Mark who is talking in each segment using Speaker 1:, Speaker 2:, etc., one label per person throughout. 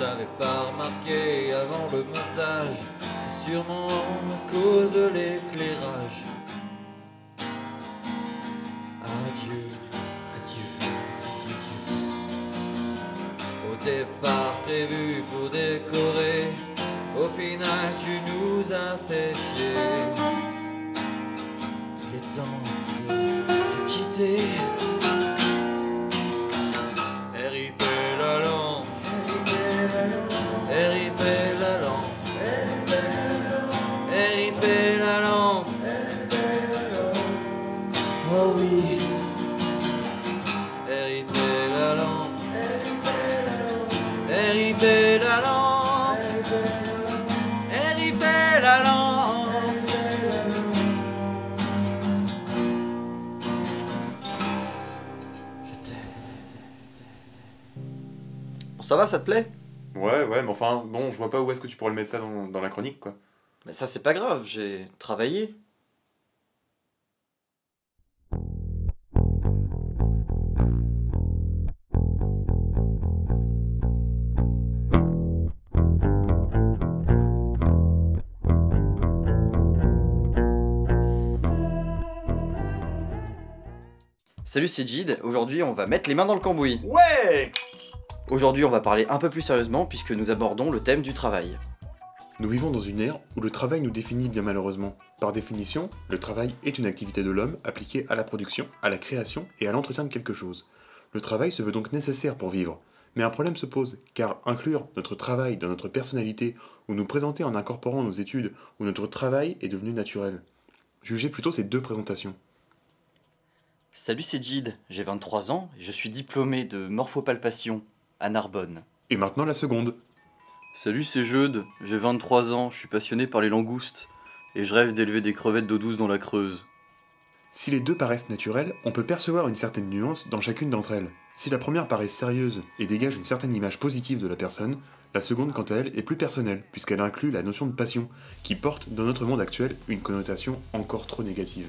Speaker 1: t'avais pas remarqué avant le montage, c'est sûrement à cause de l'éclairage. Adieu, adieu, adieu, adieu. Au départ prévu pour décorer, au final tu nous as fait chier. Il est temps de se quitter. RIP la lampe, RIP la lampe, RIP la lampe. Oh oui, RIP la lampe, RIP la lampe, RIP la lampe. Ça va, ça te plaît?
Speaker 2: Ouais, mais enfin, bon, je vois pas où est-ce que tu pourrais le mettre ça dans la chronique, quoi.
Speaker 1: Mais ça c'est pas grave, j'ai travaillé. Salut, c'est Jid, aujourd'hui on va mettre les mains dans le cambouis.
Speaker 2: Ouais!
Speaker 1: Aujourd'hui on va parler un peu plus sérieusement puisque nous abordons le thème du travail.
Speaker 2: Nous vivons dans une ère où le travail nous définit bien malheureusement. Par définition, le travail est une activité de l'homme appliquée à la production, à la création et à l'entretien de quelque chose. Le travail se veut donc nécessaire pour vivre. Mais un problème se pose, car inclure notre travail dans notre personnalité ou nous présenter en incorporant nos études où notre travail est devenu naturel. Jugez plutôt ces deux présentations.
Speaker 1: Salut, c'est Jid, j'ai 23 ans et je suis diplômé de morphopalpation à Narbonne.
Speaker 2: Et maintenant la seconde.
Speaker 1: Salut, c'est Jeude, j'ai 23 ans, je suis passionné par les langoustes et je rêve d'élever des crevettes d'eau douce dans la Creuse.
Speaker 2: Si les deux paraissent naturelles, on peut percevoir une certaine nuance dans chacune d'entre elles. Si la première paraît sérieuse et dégage une certaine image positive de la personne, la seconde, quant à elle, est plus personnelle, puisqu'elle inclut la notion de passion, qui porte, dans notre monde actuel, une connotation encore trop négative.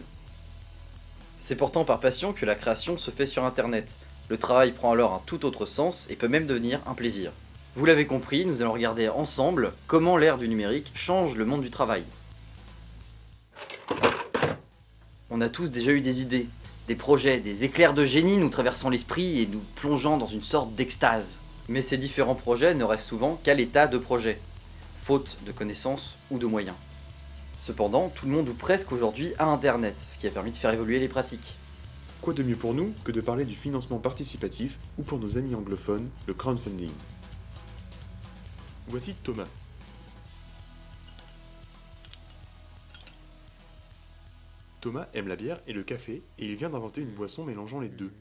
Speaker 1: C'est pourtant par passion que la création se fait sur internet. Le travail prend alors un tout autre sens et peut même devenir un plaisir. Vous l'avez compris, nous allons regarder ensemble comment l'ère du numérique change le monde du travail. On a tous déjà eu des idées, des projets, des éclairs de génie nous traversant l'esprit et nous plongeant dans une sorte d'extase. Mais ces différents projets ne restent souvent qu'à l'état de projet, faute de connaissances ou de moyens. Cependant, tout le monde ou presque aujourd'hui a internet, ce qui a permis de faire évoluer les pratiques.
Speaker 2: Quoi de mieux pour nous que de parler du financement participatif, ou pour nos amis anglophones, le crowdfunding. Voici Thomas. Thomas aime la bière et le café, et il vient d'inventer une boisson mélangeant les deux.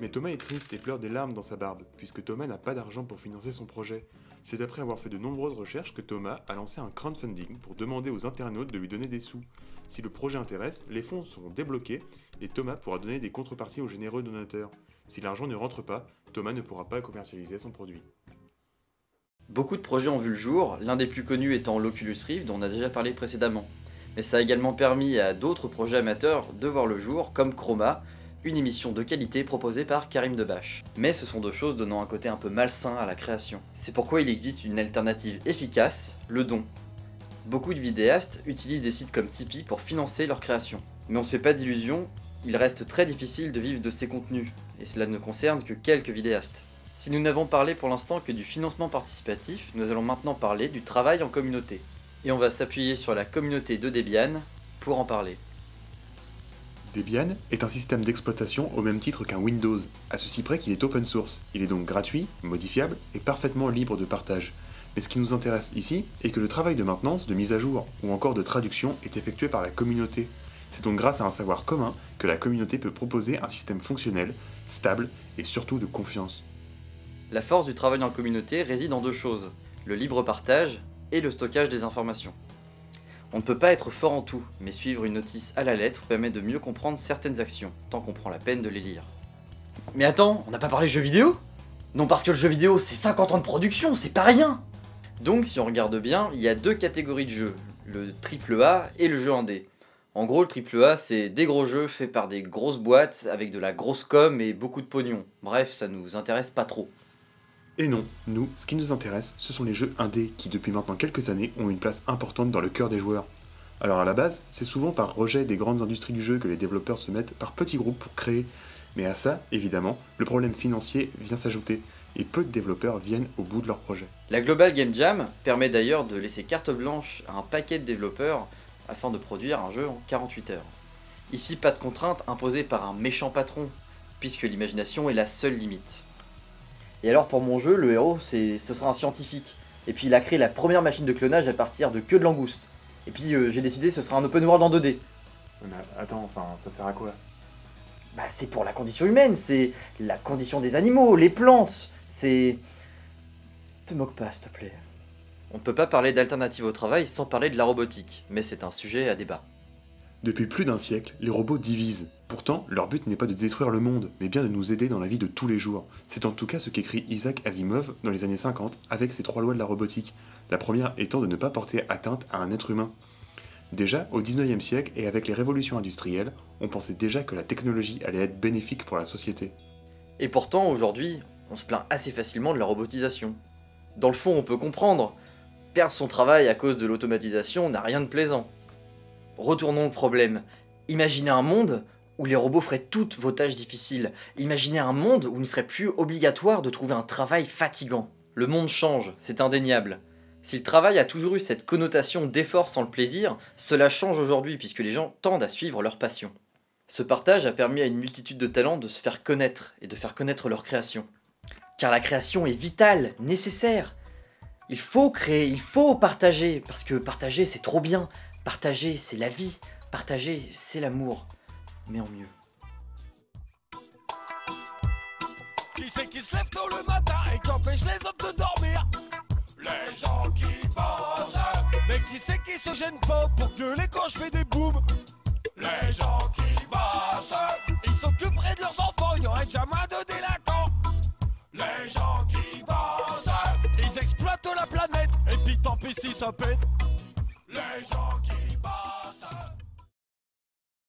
Speaker 2: Mais Thomas est triste et pleure des larmes dans sa barbe, puisque Thomas n'a pas d'argent pour financer son projet. C'est après avoir fait de nombreuses recherches que Thomas a lancé un crowdfunding pour demander aux internautes de lui donner des sous. Si le projet intéresse, les fonds seront débloqués et Thomas pourra donner des contreparties aux généreux donateurs. Si l'argent ne rentre pas, Thomas ne pourra pas commercialiser son produit.
Speaker 1: Beaucoup de projets ont vu le jour, l'un des plus connus étant l'Oculus Rift dont on a déjà parlé précédemment. Mais ça a également permis à d'autres projets amateurs de voir le jour, comme Chroma, une émission de qualité proposée par Karim Debache. Mais ce sont deux choses donnant un côté un peu malsain à la création. C'est pourquoi il existe une alternative efficace, le don. Beaucoup de vidéastes utilisent des sites comme Tipeee pour financer leur création. Mais on se fait pas d'illusions, il reste très difficile de vivre de ces contenus, et cela ne concerne que quelques vidéastes. Si nous n'avons parlé pour l'instant que du financement participatif, nous allons maintenant parler du travail en communauté. Et on va s'appuyer sur la communauté de Debian pour en parler.
Speaker 2: Debian est un système d'exploitation au même titre qu'un Windows, à ceci près qu'il est open source. Il est donc gratuit, modifiable et parfaitement libre de partage. Mais ce qui nous intéresse ici est que le travail de maintenance, de mise à jour ou encore de traduction est effectué par la communauté. C'est donc grâce à un savoir commun que la communauté peut proposer un système fonctionnel, stable et surtout de confiance.
Speaker 1: La force du travail en communauté réside en deux choses, le libre partage et le stockage des informations. On ne peut pas être fort en tout, mais suivre une notice à la lettre permet de mieux comprendre certaines actions, tant qu'on prend la peine de les lire. Mais attends, on n'a pas parlé jeux vidéo? Non, parce que le jeu vidéo c'est 50 ans de production, c'est pas rien! Donc si on regarde bien, il y a deux catégories de jeux, le AAA et le jeu indé. En gros, le AAA c'est des gros jeux faits par des grosses boîtes avec de la grosse com et beaucoup de pognon. Bref, ça nous intéresse pas trop.
Speaker 2: Et non, nous, ce qui nous intéresse, ce sont les jeux indés qui depuis maintenant quelques années ont une place importante dans le cœur des joueurs. Alors à la base, c'est souvent par rejet des grandes industries du jeu que les développeurs se mettent par petits groupes pour créer. Mais à ça, évidemment, le problème financier vient s'ajouter, et peu de développeurs viennent au bout de leur projet.
Speaker 1: La Global Game Jam permet d'ailleurs de laisser carte blanche à un paquet de développeurs afin de produire un jeu en 48 heures. Ici, pas de contraintes imposées par un méchant patron, puisque l'imagination est la seule limite. Et alors pour mon jeu, le héros, ce sera un scientifique. Et puis il a créé la première machine de clonage à partir de queues de langoustes. Et puis j'ai décidé ce sera un open world en 2D.
Speaker 2: Mais attends, enfin, ça sert à quoi?
Speaker 1: Bah c'est pour la condition humaine, c'est la condition des animaux, les plantes, c'est... Te moque pas, s'il te plaît. On ne peut pas parler d'alternative au travail sans parler de la robotique, mais c'est un sujet à débat.
Speaker 2: Depuis plus d'un siècle, les robots divisent. Pourtant, leur but n'est pas de détruire le monde, mais bien de nous aider dans la vie de tous les jours. C'est en tout cas ce qu'écrit Isaac Asimov dans les années 50 avec ses 3 lois de la robotique. La première étant de ne pas porter atteinte à un être humain. Déjà, au 19e siècle et avec les révolutions industrielles, on pensait déjà que la technologie allait être bénéfique pour la société.
Speaker 1: Et pourtant, aujourd'hui, on se plaint assez facilement de la robotisation. Dans le fond, on peut comprendre. Perdre son travail à cause de l'automatisation n'a rien de plaisant. Retournons au problème. Imaginez un monde où les robots feraient toutes vos tâches difficiles. Imaginez un monde où il ne serait plus obligatoire de trouver un travail fatigant. Le monde change, c'est indéniable. Si le travail a toujours eu cette connotation d'effort sans le plaisir, cela change aujourd'hui puisque les gens tendent à suivre leur passion. Ce partage a permis à une multitude de talents de se faire connaître et de faire connaître leur création. Car la création est vitale, nécessaire. Il faut créer, il faut partager, parce que partager c'est trop bien. Partager c'est la vie, partager c'est l'amour, mais en mieux.
Speaker 3: Qui c'est qui se lève tôt le matin et qui empêche les autres de dormir? Les gens qui bossent. Mais qui c'est qui se gêne pas pour gueuler quand je fais des booms? Les gens qui bossent. Ils s'occuperaient de leurs enfants, il n'y aurait jamais de délinquants. Les gens qui bossent. Ils exploitent la planète et puis tant pis si ça pète. Les gens qui